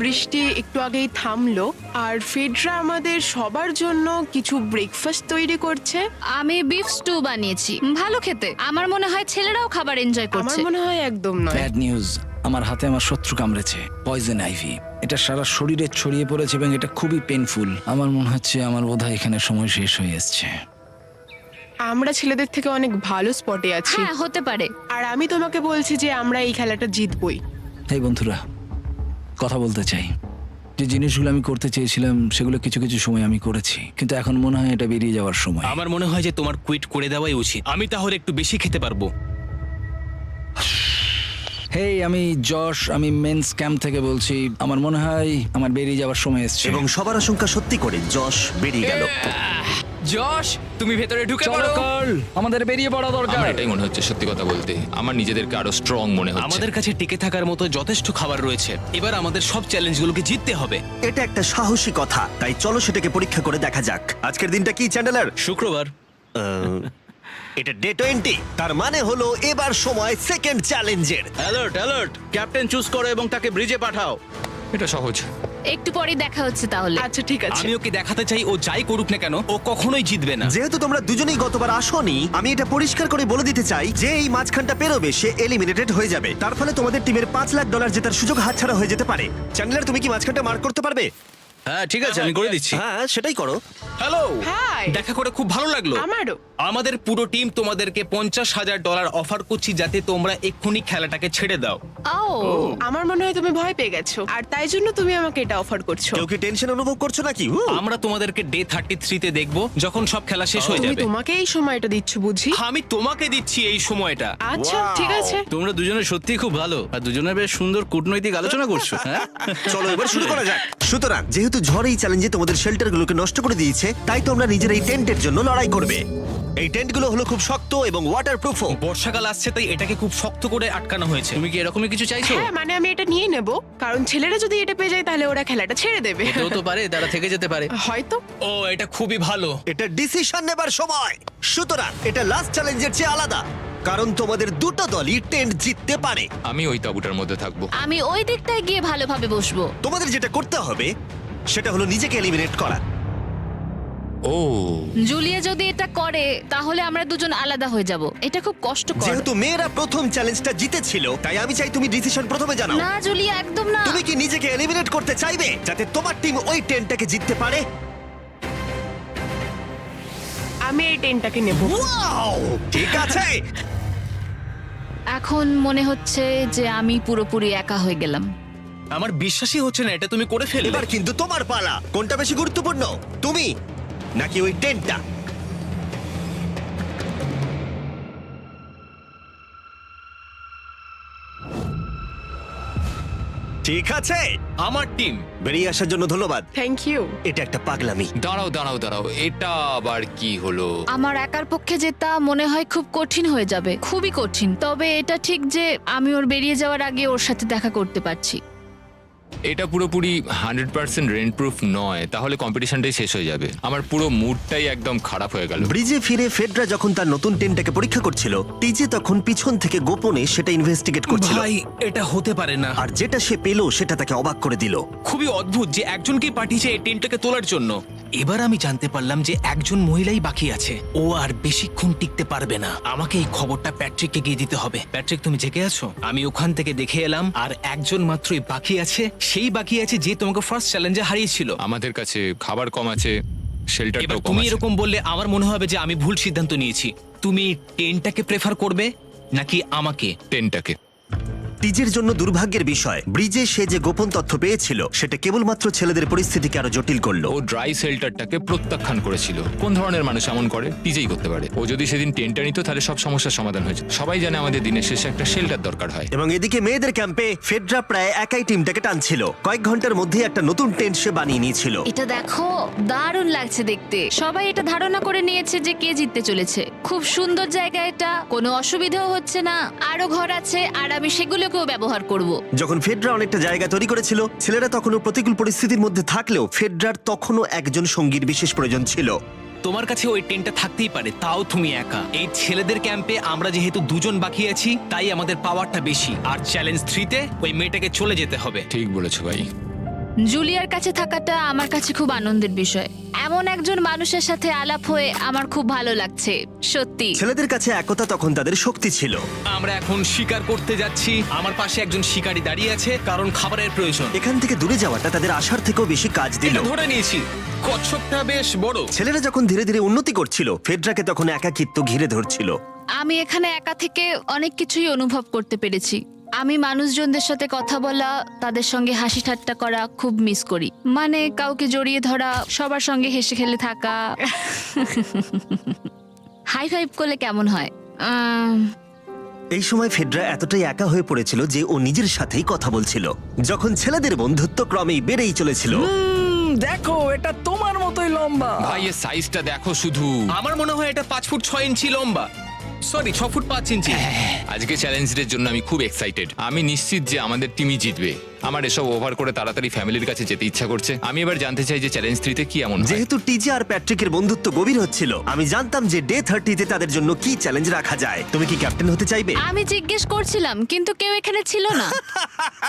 I: বৃষ্টি একটু আগেই থামলো, আর ফেডরা আমাদের সবার জন্য কিছু ব্রেকফাস্ট তৈরি করছে।
E: আমি বিফ স্টু বানিয়েছি, ভালো খেতে। আমার মনে হয় ছেলেরাও খাবার এনজয়
I: আমার
E: করছে।
I: মনে হয় একদম নয়।
F: ব্যাড নিউজ, আমার হাতে আমার শত্রু কামড়েছে, পয়জন আইভি। এটা সারা শরীরে ছড়িয়ে পড়েছে এবং এটা খুবই পেইনফুল। আমার মনে হচ্ছে আমার বোধহয় এখানে সময় শেষ হয়ে এসছে।
I: আমরা ছেলেদের থেকে অনেক ভালো স্পটে আছি,
E: হ্যাঁ, হতে পারে।
I: আর আমি তোমাকে বলছি যে আমরা এই খেলাটা জিতবই।
F: এই বন্ধুরা, কথা বলতে চাই। যে জিনিসগুলো আমি করতে চেয়েছিলাম সেগুলো কিছু কিছু সময় আমি করেছি, কিন্তু এখন মনে হয় এটা বেরিয়ে যাওয়ার সময়।
B: আমার মনে হয় যে তোমার কুইট করে দেওয়াই উচিত। আমি তাহলে একটু বেশি খেতে পারবো।
F: হেই, আমি যশ, আমি মেন্স ক্যাম্প থেকে বলছি। আমার মনে হয় আমার বেরিয়ে যাওয়ার সময় এসছে।
A: এবং সবার আশঙ্কা সত্যি করে যশ বেরিয়ে গেল।
J: যশ, তুমি ভেতরে ঢুকে
F: চলো
J: পড়ো।
F: কার্ল, আমাদের বেরিয়ে পড়া দরকার।
G: আমার এটাই মনে হচ্ছে, সত্যি কথা বলতে আমার নিজেদেরকে আরো স্ট্রং মনে হচ্ছে।
B: আমাদের কাছে টিকে থাকার মতো যথেষ্ট খাবার রয়েছে। এবার আমাদের সব চ্যালেঞ্জগুলোকে জিততে হবে।
A: এটা একটা সাহসী কথা, তাই চলো সেটাকে পরীক্ষা করে দেখা যাক। আজকের দিনটা কি চ্যান্ডেলার?
F: শুক্রবার।
A: এটা ডে 20, তার মানে হলো এবার সময় সেকেন্ড চ্যালেঞ্জের।
F: অ্যালার্ট অ্যালার্ট, ক্যাপ্টেন চুজ করো এবং তাকে ব্রিজে পাঠাও।
G: এটা সহজ।
E: একটু পরে দেখা হচ্ছে তাহলে।
I: আচ্ছা ঠিক আছে।
B: আমি ওকে দেখাতে চাই ও যাই করুক না কেন ও কখনোই জিতবে না।
A: যেহেতু তোমরা দুজনেই গতবার আসোনি, আমি এটা পরিষ্কার করে বলে দিতে চাই যে এই মাঝখানটা পেরোবে সে এলিমিনেটেড হয়ে যাবে। তার ফলে তোমাদের টিমের $5 লাখ জেতার সুযোগ হাতছাড়া হয়ে যেতে পারে। চ্যান্ডেলার, তুমি কি মাঝখানটা মার্ক করতে পারবে?
F: হ্যাঁ ঠিক আছে, আমি করে দিচ্ছি।
A: হ্যাঁ সেটাই করো।
B: Hello,
I: hi.
B: দেখা করে খুব ভালো লাগলো।
I: আমারও।
B: আমাদের পুরো টিম তোমাদেরকে $50,000 অফার করছি যাতে তোমরা এক্ষুনি খেলাটাকে ছেড়ে দাও।
E: ও,
I: আমার মনে হয় তুমি ভয় পেয়ে গেছো, আর তাই জন্য তুমি আমাকে এটা অফার করছো।
A: কেউ কি টেনশন অনুভব করছো নাকি?
B: আমরা তোমাদেরকে ডে 33-তে দেখবো যখন সব খেলা শেষ হয়ে
I: তুমি
B: যাবে।
I: তোমাকে এই সময়টা দিচ্ছ বুঝি?
B: আমি তোমাকে দিচ্ছি এই সময়টা।
I: আচ্ছা ঠিক আছে।
F: তোমরা দুজনে সত্যি খুব ভালো, আর দুজনে বেশ সুন্দর কূটনৈতিক আলোচনা করছো। হ্যাঁ
A: চলো এবার শুরু করা যাক। সুতরাং যেহেতু ঝড় এই চ্যালেঞ্জে তোমাদের শেল্টারগুলোকে নষ্ট করে দিয়েছে, তাই তোমরা নিজের এই টেন্টের জন্য লড়াই করবে। এই টেন্টগুলো হলো খুব শক্ত এবং ওয়াটারপ্রুফও।
B: বর্ষাকাল আসছে তাই এটাকে খুব শক্ত করে আটকানো হয়েছে।
F: তুমি কি এরকমই কিছু চাইছো?
I: হ্যাঁ মানে আমি এটা নিয়ে নেব, কারণ ছেলেরা যদি এটা পেয়ে যায় তাহলে ওরা খেলাটা ছেড়ে দেবে।
F: হতেও তো পারে তারা থেকে যেতে পারে।
I: হয়তো।
B: ও, এটা খুবই ভালো।
A: এটা ডিসিশন নেবার সময়। সুতরাং এটা লাস্ট চ্যালেঞ্জের চেয়ে আলাদা, কারণ তোমাদের দুটো দলই টেন্ট জিততে পারে।
G: আমি ওই তাঁবুটার মধ্যে থাকবো।
E: আমি ওই দিকটায় গিয়ে ভালোভাবে বসবো।
A: তোমাদের যেটা করতে হবে সেটা হলো নিজেকে এলিমিনেট করা।
G: ও,
E: জুলিয়া যদি এটা করে তাহলে আমরা দুজন আলাদা হয়ে যাব। এটা খুব কষ্টকর।
A: যেহেতু মেয়েরা প্রথম চ্যালেঞ্জটা জিতেছিল, তাই আমি চাই তুমি ডিসিশন প্রথমে জানাও।
E: না জুলিয়া, একদম না।
A: তুমি কি নিজেকে এলিমিনেট করতে চাইবে যাতে তোমার টিম ওই টেন্টটাকে জিততে পারে?
I: আমি এই টেনটাকে নেব।
A: ওয়াও, ঠিক আছে।
E: এখন মনে হচ্ছে যে আমি পুরোপুরি একা হয়ে গেলাম।
B: আমার বিশ্বাসই হচ্ছে না এটা তুমি করে ফেললে।
A: এবার কিন্তু তোমার পালা। কোনটা বেশি গুরুত্বপূর্ণ, তুমি নাকি ওই টেন্টটা? ঠিক আছে,
B: আমার টিম।
A: বেরিয়ে আসার জন্য ধন্যবাদ।
I: Thank you.
A: এটা একটা পাগলামি।
G: দাঁড়াও দাঁড়াও দাঁড়াও, এটা আবার কি হলো?
E: আমার একার পক্ষে জেতা মনে হয় খুব কঠিন হয়ে যাবে, খুবই কঠিন। তবে এটা ঠিক যে আমি ওর বেরিয়ে যাওয়ার আগে ওর সাথে দেখা করতে পারছি।
G: এটা পুরোপুরি 100% রেন্ট প্রুফ নয়, তাহলে কম্পিটিশনটাই শেষ হয়ে যাবে। আমার পুরো মুডটাই একদম খারাপ হয়ে গেল।
A: ব্রিজে ফিরে ফেডরা যখন তার নতুন টেন্টটাকে পরীক্ষা করছিল, টিজে তখন পিছন থেকে গোপনে সেটা ইনভেস্টিগেট করছিল।
B: ভাই এটা হতে পারে না।
A: আর যেটা সে পেল সেটা তাকে অবাক করে দিল।
B: খুবই অদ্ভুত যে একজনকে পাঠিয়েছে এই টেন্টটাকে তোলার জন্য। এবার আমি জানতে পারলাম যে একজন মহিলাই বাকি আছে। ও আর বেশিক্ষণ টিকতে পারবে না। আমাকে এই খবরটা প্যাট্রিককে গিয়ে দিতে হবে। প্যাট্রিক, তুমি জেগে আছো? আমি ওখান থেকে দেখে এলাম আর একজন মাত্রই বাকি আছে। সেই বাকি আছে যে তোমাকে ফার্স্ট চ্যালেঞ্জে হারিয়েছিল।
G: আমাদের কাছে খাবার কম আছে,
B: এবার
G: শেল্টারটাও কম
B: তুমি
G: আছে।
B: এরকম বললে আমার মনে হবে যে আমি ভুল সিদ্ধান্ত নিয়েছি। তুমি টেন্টটাকে প্রেফার করবে নাকি আমাকে?
G: টেন্টটাকে।
A: টিজের জন্য দুর্ভাগ্যের বিষয়, ব্রিজে সে যে গোপন তথ্য পেয়েছিল সেটা কেবলমাত্র ছেলেদের পরিস্থিতিকে আরো জটিল করলো।
G: ও ড্রাই শেল্টারটাকে প্রত্যাখ্যান করেছিল। কোন ধরনের মানুষ এমন করে? টিজেই করতে পারে। ও যদি সেদিন টেন্টটা নিত তাহলে সব সমস্যার সমাধান হয়েছে। সবাই জানে আমাদের দিনের শেষে একটা শেল্টার দরকার হয়।
A: এবং এদিকে মেয়েদের ক্যাম্পে ফেডরা প্রায় একাই টিমটাকে টানছিল। কয়েক ঘন্টার মধ্যে একটা নতুন টেন্ট সে বানিয়ে নিয়েছিল।
E: এটা দেখো, দারুণ লাগছে দেখতে। সবাই এটা ধারণা করে নিয়েছে যে কে জিততে চলেছে। খুব সুন্দর জায়গা এটা, কোনো অসুবিধাও হচ্ছে না। আরো ঘর আছে আর আমি সেগুলোকেও ব্যবহার করব।
A: যখন ফেডরা অনেকটা জায়গা তৈরি করেছিল, ছেলেরা তখনও প্রতিকূল পরিস্থিতির মধ্যে থাকলেও ফেডরার তখনও একজন সঙ্গীর বিশেষ প্রয়োজন ছিল।
B: তোমার কাছে ওই টেন্টটা থাকতেই পারে, তাও তুমি একা। এই ছেলেদের ক্যাম্পে আমরা যেহেতু দুজন বাকি আছি, তাই আমাদের পাওয়ারটা বেশি। আর চ্যালেঞ্জ 3-তে ওই মেয়েটাকে চলে যেতে হবে।
G: ঠিক বলেছো ভাই।
E: জুলিয়ার কাছে থাকাটা আমার কাছে খুব আনন্দের বিষয়। এমন একজন মানুষের সাথে আলাপ হয়ে আমার খুব ভালো লাগছে, সত্যি।
A: ছেলেদের কাছে একতা তখন তাদের শক্তি ছিল।
B: আমরা এখন শিকার করতে যাচ্ছি। আমার পাশে একজন শিকারী দাঁড়িয়ে আছে, কারণ খাবারের প্রয়োজন।
A: এখান থেকে দূরে যাওয়াটা তাদের আশার থেকেও বেশি কাজ দিল।
B: এটা ধরে নিয়েছি, কচ্ছপটা বেশ বড়।
A: ছেলেরা যখন ধীরে ধীরে উন্নতি করছিল, ফেডরাকে তখন একাকিত্ব ঘিরে ধরছিল।
E: আমি এখানে একা থেকে অনেক কিছুই অনুভব করতে পেরেছি। আমি মানুষজনদের সাথে কথা বলা, তাদের সঙ্গে হাসি ঠাট্টা করা খুব মিস করি। মানে কাউকে জড়িয়ে ধরা, সবার সঙ্গে হেসে খেলে থাকা। হাই ফাইভ করলে কেমন হয়?
A: এই সময় ফেডরা এতটাই একা হয়ে পড়েছিল যে ও নিজের সাথেই কথা বলছিল। যখন ছেলেদের বন্ধুত্ব ক্রমেই বেড়েই চলেছিল।
F: দেখো, এটা তোমার মতোই লম্বা।
G: ভাই এর সাইজটা দেখো শুধু।
B: আমার মনে হয় এটা 5 ফুট 6 ইঞ্চি লম্বা। সরি, 6 ফুট 5 ইঞ্চি।
G: আজকে চ্যালেঞ্জের জন্য আমি খুব এক্সাইটেড। আমি নিশ্চিত যে আমাদের টিমই জিতবে। আমার এসব ওভার করে তাড়াতাড়ি ফ্যামিলির কাছে যেতে ইচ্ছা করছে। আমি এবার জানতে চাই যে চ্যালেঞ্জ 3-তে কি এমন হয়।
A: যেহেতু টিজে আর প্যাট্রিকের বন্ধুত্ব গভীর হচ্ছিল, আমি জানতাম যে ডে 30-তে তাদের জন্য কি চ্যালেঞ্জ রাখা যায়। তুমি কি ক্যাপ্টেন হতে চাইবে?
E: আমি জিজ্ঞেস করছিলাম, কিন্তু কেউ এখানে ছিল না,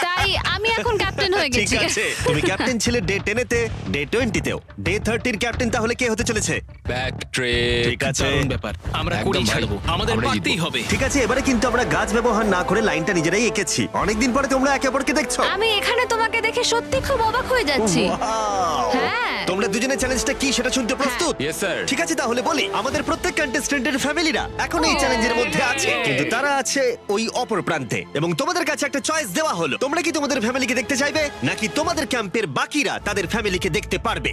E: তাই আমি এখন ক্যাপ্টেন হয়ে
A: ঠিক
E: গেছি।
A: আছে, তুমি ক্যাপ্টেন ছিলে ডে 10-তে, ডে 20-তেও। ডে 30-র ক্যাপ্টেন তাহলে কে হতে চলেছে?
G: প্যাট্রিক।
A: ঠিক আছে,
B: দারুণ ব্যাপার। আমরা
G: একদম
B: করেই
G: ভাই।
B: ছাড়বো, আমাদের
G: আমরা
B: পারতেই
G: জিতবো।
B: হবে।
A: ঠিক আছে। এবারে কিন্তু আমরা গাছ ব্যবহার না করে লাইনটা নিজেরাই এঁকেছি। অনেকদিন পরে তোমরা একে অপরকে দেখছো।
E: আমি এখানে তোমাকে দেখে সত্যি খুব অবাক হয়ে যাচ্ছি।
A: Wow!
E: হ্যাঁ।
A: তোমরা দুজনের চ্যালেঞ্জটা কি সেটা শুনতে প্রস্তুত?
G: Yes, sir.
A: ঠিক আছে, তাহলে বলি, আমাদের প্রত্যেক কন্টেস্ট্যান্টের ফ্যামিলিরা এখন এই চ্যালেঞ্জের মধ্যে আছে, কিন্তু তারা আছে ওই অপর প্রান্তে। এবং তোমাদের কাছে একটা চয়েস দেওয়া হলো, তোমরা কি তোমাদের ফ্যামিলিকে দেখতে চাইবে নাকি তোমাদের ক্যাম্পের বাকিরা তাদের ফ্যামিলিকে দেখতে পারবে?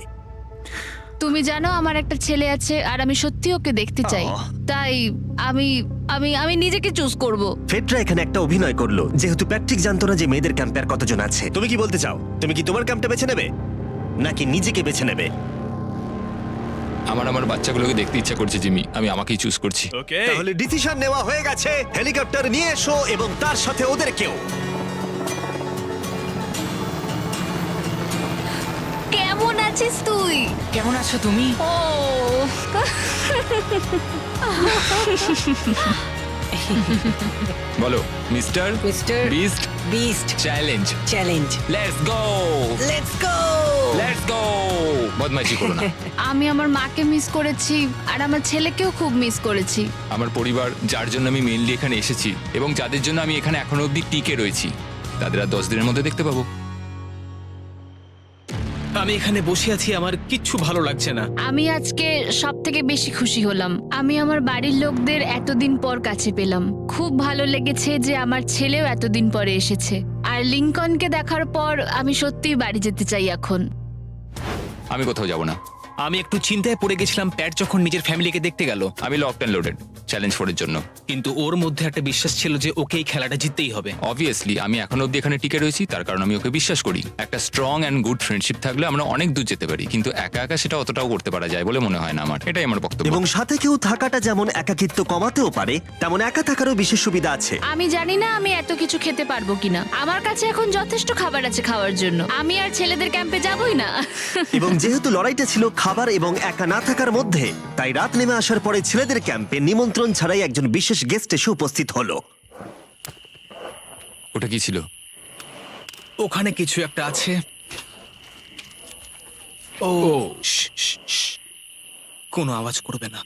E: তুমি জানো আমার একটা ছেলে আছে আর আমি সত্যি ওকে দেখতে চাই। তাই আমি আমি আমি নিজেকে চুজ করব।
A: ফেডরা এখানে একটা অভিনয় করলো, যেহেতু প্যাট্রিক জানতো না যে মেয়েদের ক্যাম্পে আর কতজন আছে। তুমি কি বলতে চাও? তুমি কি তোমার ক্যাম্পটা বেছে নেবে নাকি নিজেকে বেছে নেবে?
G: আমার বাচ্চাগুলোকে দেখতে ইচ্ছা করছে জিমি। আমি আমাকেই চুজ করছি।
A: তাহলে ডিসিশন নেওয়া হয়ে গেছে। হেলিকপ্টার নিয়ে এসো এবং তার সাথে ওদেরকেও।
E: কেমন আছিস তুই?
J: কেমন আছো তুমি?
E: ও
G: বলো mister
J: mister
G: beast
J: beast
G: challenge.
J: Challenge.
G: Let's go,
J: let's go.
G: Let's go. বদমাইশি করো না।
E: আমি আমার মাকে মিস করেছি আর আমার ছেলেকেও খুব মিস করেছি।
G: আমার পরিবার, যার জন্য আমি মেইনলি এখানে এসেছি এবং যাদের জন্য আমি এখানে এখনো অবধি টিকে রয়েছি, তাদের আর 10 দিনের মধ্যে দেখতে পাবো।
B: আমি এখানে বসে আছি, আমার কিচ্ছু ভালো লাগছে না।
E: আমি আজকে সব থেকে বেশি খুশি হলাম। আমি আমার বাড়ির লোকদের এতদিন পর কাছে পেলাম। খুব ভালো লেগেছে যে আমার ছেলেও এতদিন পরে এসেছে। আর লিংকনকে দেখার পর আমি সত্যিই বাড়ি যেতে চাই এখন।
G: আমি কোথাও যাব না।
B: আমি একটু চিন্তায় পড়ে গেছিলাম প্যাট যখন নিজের ফ্যামিলিকে দেখতে গেল,
G: আমি লকড অ্যান্ড লোডেড চ্যালেঞ্জ 4 এর জন্য।
B: কিন্তু ওর মধ্যে একটা বিশ্বাস ছিল যে ওকে এই খেলাটা জিততেই হবে।
G: অবভিয়াসলি আমি এখনো অব্দি এখানে টিকে রয়েছি, তার কারণ আমি ওকে বিশ্বাস করি। একটা স্ট্রং অ্যান্ড গুড ফ্রেন্ডশিপ থাকলে আমরা অনেক দূর যেতে পারি, কিন্তু একা একা সেটা অতটাও করতে পারা যায় বলে মনে হয় না আমার। এটাই আমার বক্তব্য।
A: এবং সাথে কেউ থাকাটা যেমন একাকিত্ব কমাতেও পারে, তেমন একা থাকারও বিশেষ সুবিধা আছে।
E: আমি জানি না আমি এত কিছু খেতে পারবো কিনা। আমার কাছে এখন যথেষ্ট খাবার আছে খাওয়ার জন্য। আমি আর ছেলেদের ক্যাম্পে যাবই না।
A: এবং যেহেতু লড়াইটা ছিল খাবার এবং একা না থাকার মধ্যে, তাই রাত নেমে আসার পরে ছেলেদের ক্যাম্পে নিমন্ত্রণ ছাড়াই একজন বিশেষ গেস্ট এসে উপস্থিত হলো।
G: ওটা কি ছিল?
B: ওখানে কিছু একটা আছে। ও শ্, শ্, শ্। কোনো আওয়াজ করবে না।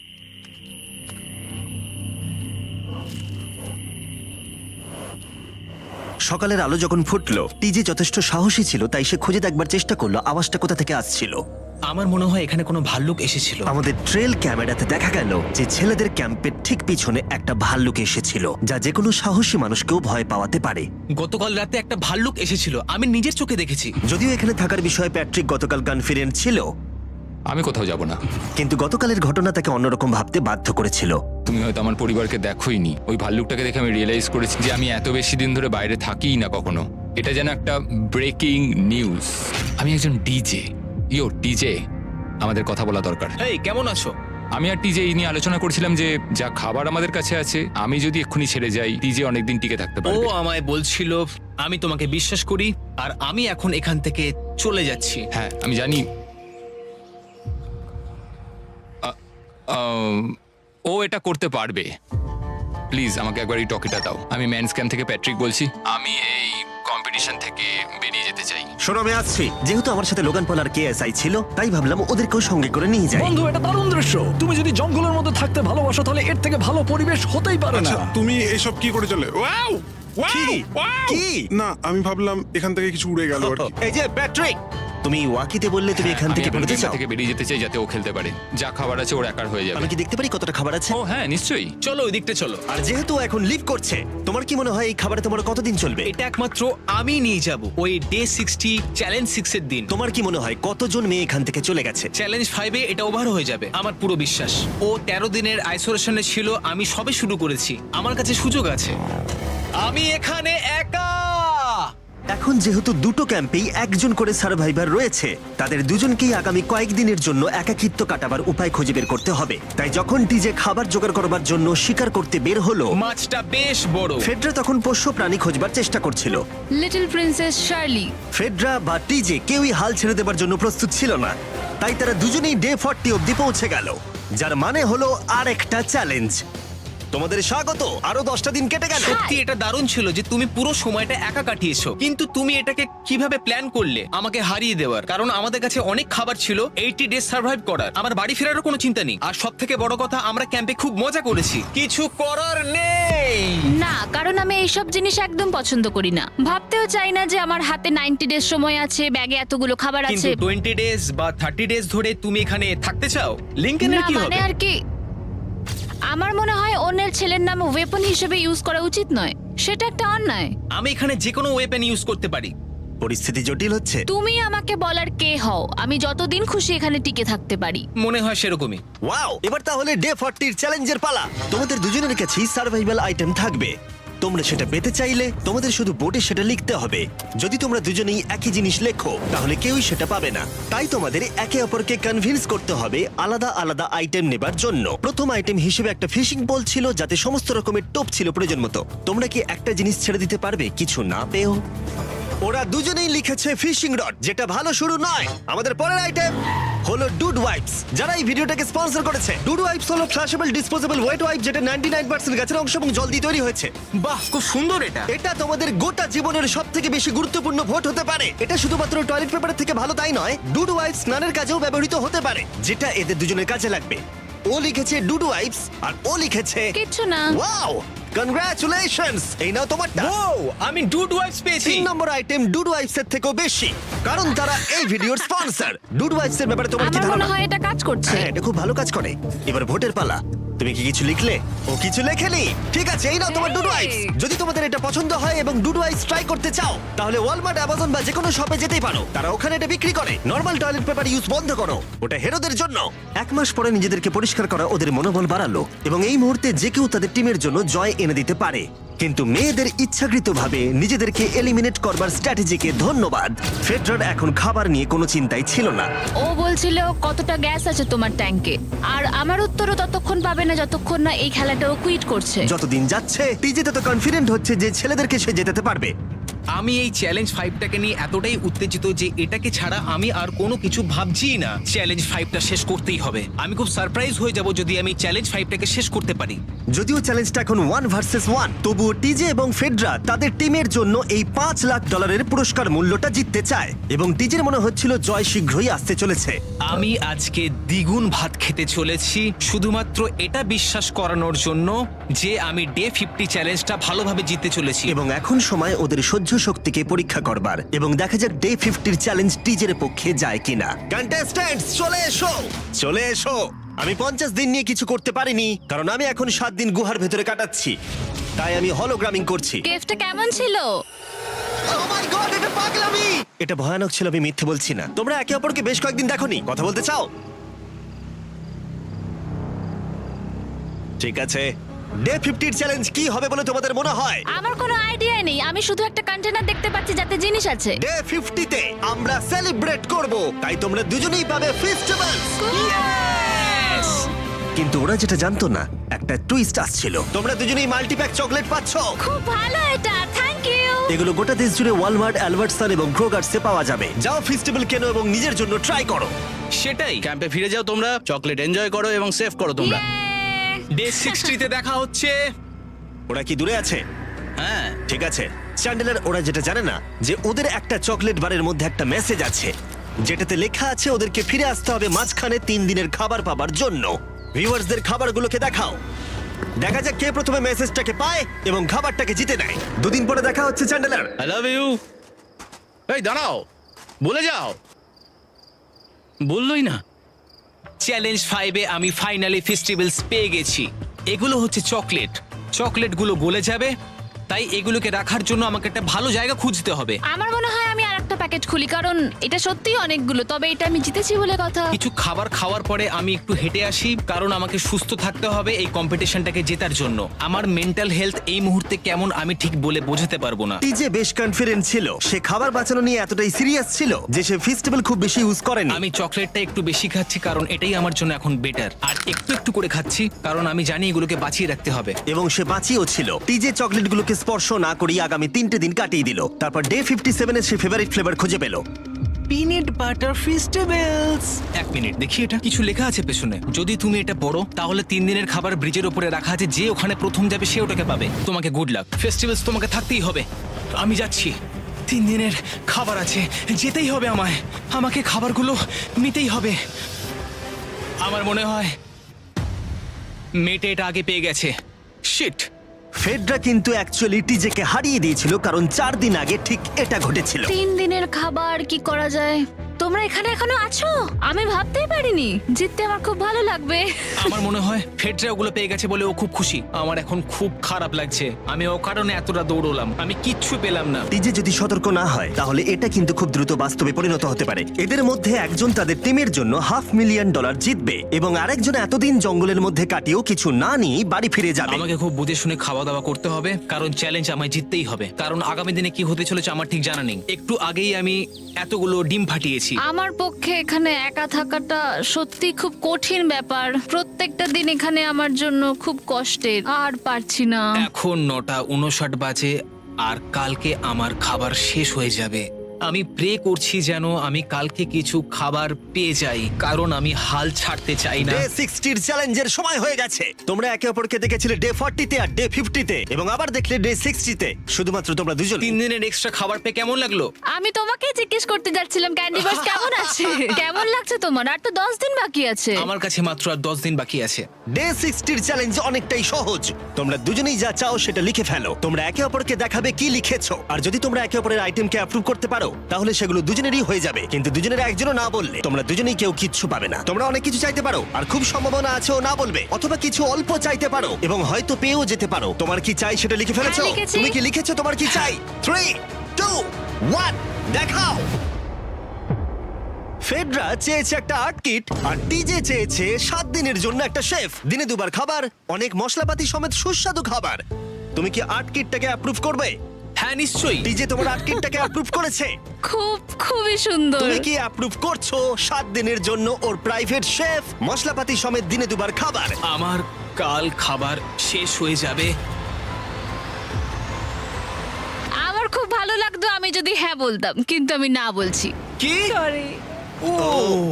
A: সকালের আলো যখন ফুটলো, টিজে যথেষ্ট সাহসী ছিল, তাই সে খুঁজে দেখবার চেষ্টা করলো আওয়াজটা কোথা থেকে আসছিল।
B: আমার মনে হয় এখানে কোনো ভাল্লুক এসেছিল।
A: আমাদের ট্রেল ক্যামেরাতে দেখা গেল যে ছেলেদের ক্যাম্পের ঠিক পিছনে একটা ভাল্লুক এসেছিল, যা যে কোনো সাহসী মানুষকেও ভয় পাওয়াতে পারে।
B: গতকাল রাতে একটা ভাল্লুক এসেছিল, আমি নিজের চোখে দেখেছি।
A: যদিও এখানে থাকার বিষয়ে প্যাট্রিক গতকাল কনফিডেন্ট ছিল,
G: আমি কোথাও যাব না।
A: কিন্তু গতকালের ঘটনা তাকে অন্যরকম ভাবতে বাধ্য করেছিল।
G: তুমি হয়তো আমার পরিবারকে দেখোইনি। ওই ভাল্লুকটাকে দেখে আমি রিয়েলাইজ করেছি যে আমি এত বেশি দিন ধরে বাইরে থাকিই না কখনো। এটা যেন একটা ব্রেকিং নিউজ। আমি একজন ডিজে। ডিজে, আমাদের কথা বলা দরকার।
B: এই কেমন আছো?
G: আমি আর টিজে এই নিয়ে আলোচনা করছিলাম যে যা খাবার আমাদের কাছে আছে, আমি যদি এক্ষুনি ছেড়ে যাই, টিজে অনেকদিন টিকে থাকতে
B: ও
G: পারবে।
B: আমায় বলছিল আমি তোমাকে বিশ্বাস করি, আর আমি এখন এখান থেকে চলে যাচ্ছি।
G: হ্যাঁ আমি জানি। ও এটা করতে পারবে। প্লিজ আমাকে একবার এই টকিটা দাও। আমি ম্যানস ক্যাম্প থেকে প্যাট্রিক বলছি। আমি এই কম্পিটিশন থেকে বেরিয়ে যেতে চাই।
A: শোনো, আমি আসছি। যেহেতু আমার সাথে লোগান পল আর কেএসআই ছিল, তাই ভাবলাম ওদেরকেও সঙ্গে করে নিয়ে যাই।
F: বন্ধু, এটা দারুণ দৃশ্য। তুমি যদি জঙ্গলের মধ্যে থাকতে ভালোবাসো, তাহলে এর থেকে ভালো পরিবেশ হতেই পারে না।
K: আচ্ছা, তুমি এসব কি করে চলে? ওয়াও
A: কি? কি?
K: না, আমি ভাবলাম এখান থেকে কিছু উড়ে গেল আর কি।
A: এই যে প্যাট্রিক, তুমি ওয়াকিতে বললে তুমি এখান থেকে বেরোতে চাও।
G: থেকে বেরিয়ে যেতে চাই যাতে ও খেলতে পারে। যা খাবার আছে ওর একার হয়ে যাবে।
A: আমি কি দেখতে পারি কতটা খাবার আছে?
G: ও হ্যাঁ নিশ্চয়ই।
B: চলো ওই দিকটা চলো।
A: আর যেহেতু ও এখন লিভ করছে, তোমার কি মনে হয় এই খাবারে তোমার কতদিন চলবে?
B: এটা একমাত্র আমি নিয়ে যাব ওই ডে 60 চ্যালেঞ্জ 6 এর দিন।
A: তোমার কি মনে হয় কতজন মেয়ে এখান থেকে চলে গেছে?
B: চ্যালেঞ্জ 5 এ এটা ওভার হয়ে যাবে, আমার পুরো বিশ্বাস। ও 13 দিনের আইসোলেশনে ছিল, আমি সবে শুরু করেছি। আমার কাছে সুযোগ আছে। আমি এখানে একা।
A: এখন যেহেতু দুটো ক্যাম্পেই একজন করে সার্ভাইভার রয়েছে, তাদের দুজনকেই আগামী কয়েকদিনের জন্য একাকিত্ব কাটাবার উপায় খুঁজে বের করতে হবে। তাই যখন টিজে খাবার জোগাড় করবার জন্য শিকার করতে বের হলো,
B: মাছটা বেশ বড়।
A: ফেডরা তখন পোষ্য প্রাণী খোঁজবার চেষ্টা করছিল।
E: Little princess Shirley.
A: ফেডরা বা টিজে কেউই হাল ছেড়ে দেবার জন্য প্রস্তুত ছিল না, তাই তারা দুজনেই ডে 40 অব্দি পৌঁছে গেল, যার মানে হলো আর একটা চ্যালেঞ্জ। তোমাদের স্বাগত। আরো 10টা দিন কেটে গেল।
B: সত্যি এটা দারুণ ছিল যে তুমি পুরো সময়টা একা কাটিয়েছো, কিন্তু তুমি এটাকে কিভাবে প্ল্যান করলে আমাকে হারিয়ে দেওয়ার? কারণ আমাদের কাছে অনেক খাবার ছিল 80 ডেজ সার্ভাইভ করার। আমার বাড়ি ফেরারও কোনো চিন্তা নেই। আর সব থেকে বড় কথা, আমরা ক্যাম্পে খুব মজা করেছি। কিছু করার নেই।
E: না, কারণ আমি এইসব জিনিস একদম পছন্দ করি না। ভাবতেও চাই না যে আমার হাতে 90 ডেজ সময় আছে, ব্যাগে এতগুলো খাবার
B: কিন্তু
E: আছে।
B: 20 ডেজ বা 30 ডেজ ধরে তুমি এখানে থাকতে চাও? লিংকেনের কি
E: না,
B: হবে?
E: মানে আর কি, আমার মনে হয় অন্যের ছেলের নাম ওয়েপন হিসেবে ইউজ করা উচিত নয়। সেটা একটা অন্যায়।
B: আমি এখানে যে কোনো ওয়েপন ইউজ করতে পারি।
A: পরিস্থিতি জটিল হচ্ছে।
E: তুমি আমাকে বলার কে হও? আমি যতদিন খুশি এখানে টিকে থাকতে পারি।
B: মনে হয় সেরকমই।
A: ওয়াও, এবার তাহলে ডে 40 চ্যালেঞ্জের পালা। তোমাদের দুজনের কাছেই সার্ভাইভাল আইটেম থাকবে। তোমরা সেটা পেতে চাইলে তোমাদের শুধু বোর্ডে সেটা লিখতে হবে। যদি তোমরা দুজনেই একই জিনিস লেখো, তাহলে কেউই সেটা পাবে না। তাই তোমাদের একে অপরকে কনভিন্স করতে হবে আলাদা আলাদা আইটেম নেবার জন্য। প্রথম আইটেম হিসেবে একটা ফিশিং পোল ছিল, যাতে সমস্ত রকমের টোপ ছিল প্রয়োজন মতো। তোমরা কি একটা জিনিস ছেড়ে দিতে পারবে কিছু না পেও? ওরা দুজনেই লিখেছে ফিশিং রড, যেটা ভালো শুরু নয়। আমাদের পরের আইটেম হলো ডুড ওয়াইপস, যারা এই ভিডিওটাকে স্পন্সর করেছে। ডুড ওয়াইপস হলো ফ্ল্যাশেবল ডিসপোজেবল ওয়েট ওয়াইপ, যেটা 99% গাছের অংশ এবং জল দিয়ে তৈরি হয়েছে।
B: বাহ, খুব সুন্দর এটা।
A: এটা তোমাদের গোটা জীবনের সবথেকে বেশি গুরুত্বপূর্ণ ভোট হতে পারে। এটা শুধুমাত্র টয়লেট পেপারের থেকে ভালো তাই নয়, ডুড ওয়াইপস স্নানের কাজেও ব্যবহৃত হতে পারে, যেটা এদের দুজনের কাজে লাগবে। ও লিখেছে ডুড ওয়াইপস, আর ও লিখেছে
E: কিচ্ছু না।
A: Wow, congratulations! এই নাও তোমারটা।
B: ও, আমি ডুড ওয়াইপস পেয়েছি।
A: 3 নম্বর আইটেম ডুড ওয়াইপস এর থেকেও বেশি, কারণ তারা এই ভিডিওর স্পন্সর। ডুড ওয়াইপস এর ব্যাপারে তোমার কি
E: আমার মনে
A: ধারণা?
E: হয় এটা কাজ করছে।
A: হ্যাঁ, এটা খুব ভালো কাজ করে। এবার ভোটের পালা। তুমি কি কিছু লিখলে? ও কিছু লেখেনি। ঠিক আছে, এই নাও তোমার ডুডু আইস। যদি তোমাদের এটা পছন্দ হয় এবং ডুডু আইস ট্রাই করতে চাও তাহলে ওয়ালমার্ট, অ্যামাজন বা যে কোনো শপে যেতেই পারো। তারা ওখানে এটা বিক্রি করে। নর্মাল টয়লেট পেপার ইউজ বন্ধ করো, ওটা হেরোদের জন্য। 1 মাস পরে নিজেদেরকে পরিষ্কার করা ওদের মনোবল বাড়ালো এবং এই মুহূর্তে যে কেউ তাদের টিমের জন্য জয় এনে দিতে পারে। কিন্তু মেয়েদের ইচ্ছাকৃতভাবে নিজেদেরকে এলিমিনেট করবার স্ট্র্যাটেজিকে ধন্যবাদ। ফেডরার এখন খাবার নিয়ে কোনো চিন্তাই ছিল না।
E: ও বলছিল কতটা গ্যাস আছে তোমার ট্যাঙ্কে, আর আমার উত্তরও ততক্ষণ পাবে না যতক্ষণ না এই খেলাটাও কুইট করছে।
A: যতদিন যাচ্ছে টিজে তত কনফিডেন্ট হচ্ছে যে ছেলেদেরকে সে জেতাতে পারবে।
B: আমি এই চ্যালেঞ্জ 5টাকে নিয়ে এতটাই উত্তেজিত যে এটাকে ছাড়া আমি আর কোনো কিছু ভাবছিই না। চ্যালেঞ্জ 5টা শেষ করতেই হবে। আমি খুব সারপ্রাইজ হয়ে যাব যদি আমি চ্যালেঞ্জ 5টাকে শেষ করতে পারি।
A: যদিও চ্যালেঞ্জটা এখন 1 ভার্সেস 1, তবুও টিজে এবং ফেডরা তাদের টিমের জন্য এই $5 লাখ পুরস্কার মূল্যটা জিততে চায় এবং টিজের মনে হচ্ছিল জয় শীঘ্রই আসতে চলেছে।
B: আমি আজকে দ্বিগুণ ভাত খেতে চলেছি শুধুমাত্র এটা বিশ্বাস করানোর জন্য যে আমি ডে 50 চ্যালেঞ্জটা ভালোভাবে জিততে চলেছি।
A: এবং এখন সময় ওদের সহ্য শক্তিকে পরীক্ষা করবার এবং দেখা যাক ডে 50 চ্যালেঞ্জ টিজের পক্ষে যায় কিনা। কন্টেস্ট্যান্টস চলে এসো, চলে এসো। আমি 50 দিন নিয়ে কিছু করতে পারিনি কারণ আমি এখন 7 দিন গুহার ভেতরে কাটাচ্ছি, তাই আমি হলোগ্রামিং করছি।
E: কেভটা কেমন ছিল?
A: Oh my God, এটা পাগলামি! এটা ভয়ানক ছিল, আমি মিথ্যে বলছি না। তোমরা একে অপরকে বেশ কয়েকদিন দেখোনি, কথা বলতে চাও? ঠিক আছে, ডে 50 চ্যালেঞ্জ কি হবে বলে তোমাদের মনে হয়?
E: আমার কোনো আইডিয়া নেই, আমি শুধু একটা কন্টেনার দেখতে পাচ্ছি যাতে জিনিস আছে।
A: ডে 50 তে আমরা সেলিব্রেট করব, তাই তোমরা দুজনেই পাবে ফেস্টিভ্যাল। কিন্তু ওরা যেটা জানতো না, একটা টুইস্ট আসছিল। তোমরা দুজনেই মাল্টিপ্যাক চকলেট পাচ্ছ।
E: খুব ভালো এটা, থ্যাংক ইউ।
A: এগুলো গোটা দেশ জুড়ে ওয়ালমার্ট, অ্যালবার্টসন এবং ক্রোগার্সে পাওয়া যাবে। যাও ফেস্টিভ্যাল কেনো এবং নিজের জন্য ট্রাই করো।
B: সেটাই,
L: ক্যাম্পে ফিরে যাও তোমরা, চকলেট এনজয় করো এবং সেভ করো তোমরা।
B: ডে 60 তে দেখা হচ্ছে।
A: ওরা কি দূরে আছে?
L: হ্যাঁ
A: ঠিক আছে চ্যান্ডেলার, ওরা যেটা জানে না যে ওদের একটা চকলেট বারের মধ্যে একটা মেসেজ আছে যেটাতে লেখা আছে ওদেরকে ফিরে আসতে হবে মাঝখানে 3 দিনের খাবার পাবার জন্য। ভিউয়ার্সদের খাবারগুলোকে দেখাও, দেখা যাক কে প্রথমে মেসেজটাকে পায় এবং খাবারটাকে জিতে নেয়। 2 দিন পরে দেখা হচ্ছে চ্যান্ডেলার।
L: I love you. এই দাঁড়াও, বলে যাও। বললোই না।
B: চ্যালেঞ্জ 5-এ আমি ফাইনালি ফেস্টিভ্যালস পেয়ে গেছি। এগুলো হচ্ছে চকলেট, চকলেটগুলো গলে যাবে, তাই এগুলোকে রাখার জন্য আমাকে একটা ভালো জায়গা খুঁজতে হবে।
E: আমার মনে হয় আমি আরেকটা প্যাকেট খুলি, কারণ এটা সত্যিই অনেকগুলো, তবে এটা আমি জিতেছি বলে কথা।
B: কিছু খাবার খাওয়ার পরে আমি একটু হেঁটে আসি, কারণ আমাকে সুস্থ থাকতে হবে এই কম্পিটিশনটাকে জেতার জন্য। আমার মেন্টাল হেলথ এই মুহূর্তে কেমন আমি ঠিক বলে বোঝাতে পারবো না।
A: টিজে বেশ কনফিডেন্ট ছিল, সে খাবার বাঁচানো নিয়ে এতটাই সিরিয়াস ছিল যে সে ফেস্টিভ্যাল খুব বেশি ইউজ করেনি।
B: আমি চকলেটটা একটু বেশি খাচ্ছি কারণ এটাই আমার জন্য এখন বেটার, আর একটু একটু করে খাচ্ছি কারণ আমি জানি এগুলোকে বাঁচিয়ে রাখতে হবে।
A: এবং সে বাঁচিয়েও ছিল। টিজে চকলেটগুলোকে স্পর্শ না করি আগামী 3টে দিন কাটিয়ে দিল। তারপর ডে 57-এ সে ফেভারিট ফ্লেভার খুঁজে পেল,
B: পিনাট বাটার ফেস্টিভ্যালস। 1 মিনিট দেখি, এটা কিছু লেখা আছে পেছনে। যদি তুমি এটা পড়ো তাহলে 3 দিনের খাবার ব্রিজের উপরে রাখা আছে, যে ওখানে প্রথম যাবে সে ওটাকে পাবে। তোমাকে গুড লাক। ফেস্টিভ্যালস তোমাকে থাকতেই হবে। আমি যাচ্ছি, 3 দিনের খাবার আছে, যেতেই হবে আমায়। আমাকে খাবারগুলো নিতেই হবে। আমার মনে হয় মেয়েটা এটা আগে পেয়ে গেছে। শিট।
A: ফেডরা কিন্তু অ্যাকচুয়ালি টিজেকে হারিয়ে দিয়েছিল কারণ 4 দিন আগে ঠিক এটা ঘটেছিল।
E: 3 দিনের খাবার কি করা যায়? তোমরা এখানে এখনো আছো? আমি ভাবতেই পারিনি। জিততে আমার খুব ভালো লাগবে।
B: আমার মনে হয় ফেডরা ওগুলো পেয়ে গেছে বলে ও খুব খুশি। আমার এখন খুব খারাপ লাগছে, আমি ও কারণে এতটা দৌড়লাম, আমি কিচ্ছু পেলাম না।
A: টিজে যদি সতর্ক না হয় তাহলে এটা কিন্তু খুব দ্রুত বাস্তবে পরিণত হতে পারে। এদের মধ্যে একজন তাদের টিমের জন্য $500,000 জিতবে এবং আরেকজন এতদিন জঙ্গলের মধ্যে কাটিয়েও কিছু না নিয়ে বাড়ি ফিরে যাবে।
B: আমাকে খুব বুঝে শুনে খাওয়া দাওয়া করতে হবে, কারণ চ্যালেঞ্জ আমায় জিততেই হবে। কারণ আগামী দিনে কি হতে চলেছে আমার ঠিক জানা নেই। একটু আগেই আমি এতগুলো ডিম ফাটিয়েছি।
E: আমার পক্ষে এখানে একা থাকাটা সত্যি খুব কঠিন ব্যাপার। প্রত্যেকটা দিন এখানে আমার জন্য খুব কষ্টের, আর পারছি না।
B: এখন 9:59 বাজে আর কালকে আমার খাবার শেষ হয়ে যাবে। আমি প্রে করছি যেন আমি কালকে কিছু খাবার পেয়ে যাই, কারণ আমি হাল ছাড়তে চাই না।
A: ডে 60 চ্যালেঞ্জের সময় হয়ে গেছে। তোমরা একে অপরকে দেখেছিলে ডে 40-তে আর ডে 50-তে এবং আবার দেখলে ডে 60-তে। শুধুমাত্র তোমরা দুজন।
B: 3 দিনের এক্সট্রা খাবার পেয়ে কেমন লাগলো?
E: আমি তোমাকে জিজ্ঞেস করতে যাচ্ছিলাম ক্যান্ডি বাস কেমন আছে। কেমন লাগছে তোমার? আর তো 10 দিন বাকি আছে।
B: আমার কাছে মাত্র আর 10 দিন বাকি আছে।
A: ডে 60 চ্যালেঞ্জ অনেকটাই সহজ। তোমরা দুজনেই যা চাও সেটা লিখে ফেলো। তোমরা একে অপরকে দেখাবে কি লিখেছো, আর যদি তোমরা একে অপরের আইটেমকে অ্যাপ্রুভ করতে পারো পারো তাহলে সেগুলো দুজনেরই হয়ে যাবে, কিন্তু দুজনের একজনও না বললে তোমরা দুজনেই কেউ কিচ্ছু পাবে না। তোমরা অনেক কিছু চাইতে পারো আর খুব সম্ভাবনা আছে ও না বলবে, অথবা কিছু অল্প চাইতে পারো এবং হয়তো পেয়েও যেতে পারো। তোমার কি চাই সেটা লিখে ফেলেছো?
E: হ্যাঁ, লিখেছি।
A: তুমি কি লিখেছো তোমার কি চাই? 3, 2, 1 দেখাও। ফেডরা চেয়েছে একটা আর্ট কিট আর টিজে চেয়েছে 7 দিনের জন্য একটা শেফ, দিনে 2 বার খাবার, অনেক মশলাপাতি সমেত সুস্বাদু খাবার। তুমি কি আর্ট কিটটাকে অ্যাপ্রুভ করবে?
B: হ্যাঁ নিশ্চয়ই।
A: টিজে তোমার আর্ট কিটটাকে অ্যাপ্রুভ করেছে।
E: খুবই সুন্দর।
A: তুমি কি অ্যাপ্রুভ করছো 7 দিনের জন্য ওর প্রাইভেট শেফ, মশলাপাতি সমেত দিনে 2 বার খাবার?
B: আমার কাল খাবার শেষ হয়ে যাবে।
E: আমার খুব ভালো লাগতো আমি যদি হ্যাঁ বলতাম, কিন্তু আমি না বলছি।
B: কি?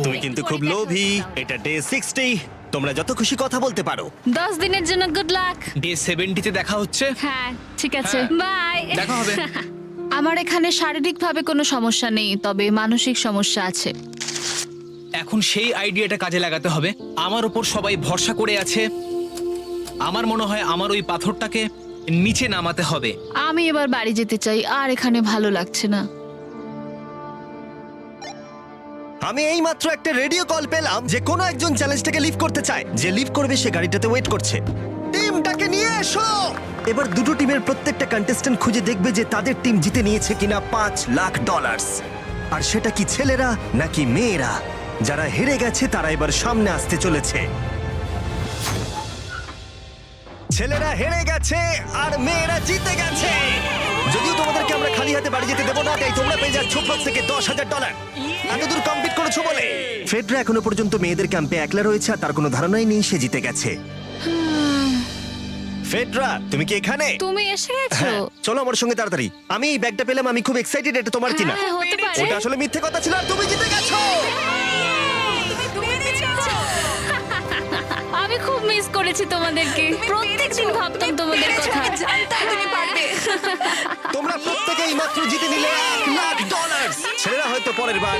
A: তুমি কিন্তু খুব লোভী। এটা ডে 60, তোমরা যত খুশি কথা বলতে পারো।
E: 10 দিনের জন্য গুড লাক।
B: ডে 70-তে দেখা হচ্ছে।
E: হ্যাঁ ঠিক আছে, বাই।
B: দেখা হবে।
E: আমার এখানে শারীরিকভাবে কোনো সমস্যা নেই, তবে মানসিক সমস্যা আছে।
B: এখন সেই আইডিয়াটা কাজে লাগাতে হবে। আমার উপর সবাই ভরসা করে আছে, আমার মনে হয় আমার ওই পাথরটাকে নিচে নামাতে হবে।
E: আমি এবার বাড়ি যেতে চাই, আর এখানে ভালো লাগছে না।
A: আমি এইমাত্র একটা রেডিও কল পেলাম যে কোনো একজন চ্যালেঞ্জটাকে লিভ করতে চায়। যে লিভ করবে সে গাড়িটাতে ওয়েট করছে। টিমটাকে নিয়ে এসো। এবার দুটো টিমের প্রত্যেকটা কন্টেস্ট্যান্ট খুঁজে দেখবে যে তাদের টিম জিতে নিয়েছে কিনা $5 লাখ। আর সেটা কি ছেলেরা নাকি মেয়েরা? যারা হেরে গেছে তারা এবার সামনে আসতে চলেছে। ছেলেরা হেরে গেছে আর মেয়েরা জিতে গেছে। যদিও তোমাদেরকে আমরা খালি হাতে বাড়ি যেতে দেবো না, তাই তোমরা পেয়ে যাচ্ছ প্রত্যেকে $10,000। এতদূর কমপ্লিট করেছো বলে। ফেডরা এখনো পর্যন্ত মেয়েদের ক্যাম্পে একলা রয়েছে আর তার কোনো ধারণাই নেই সে জিতে গেছে। ফেডরা তুমি কি এখানে?
E: তুমি এসে গেছো?
A: হ্যাঁ, চলো আমার সঙ্গে তাড়াতাড়ি। আমি এই ব্যাগটা পেলাম, আমি খুব এক্সাইটেড। এটা তোমার কিনা?
E: হ্যাঁ, হতে পারে।
A: ওটা আসলে মিথ্যে কথা ছিল আর তুমি জিতে গেছো।
E: আমি খুব মিস করেছি তোমাদেরকে। প্রত্যেকদিন ভাবতাম তোমাদের কথা।
A: তোমরা প্রত্যেকেই মাত্র জিতে নিলে $1 লাখ। ছেলেরা হয়তো পরের বার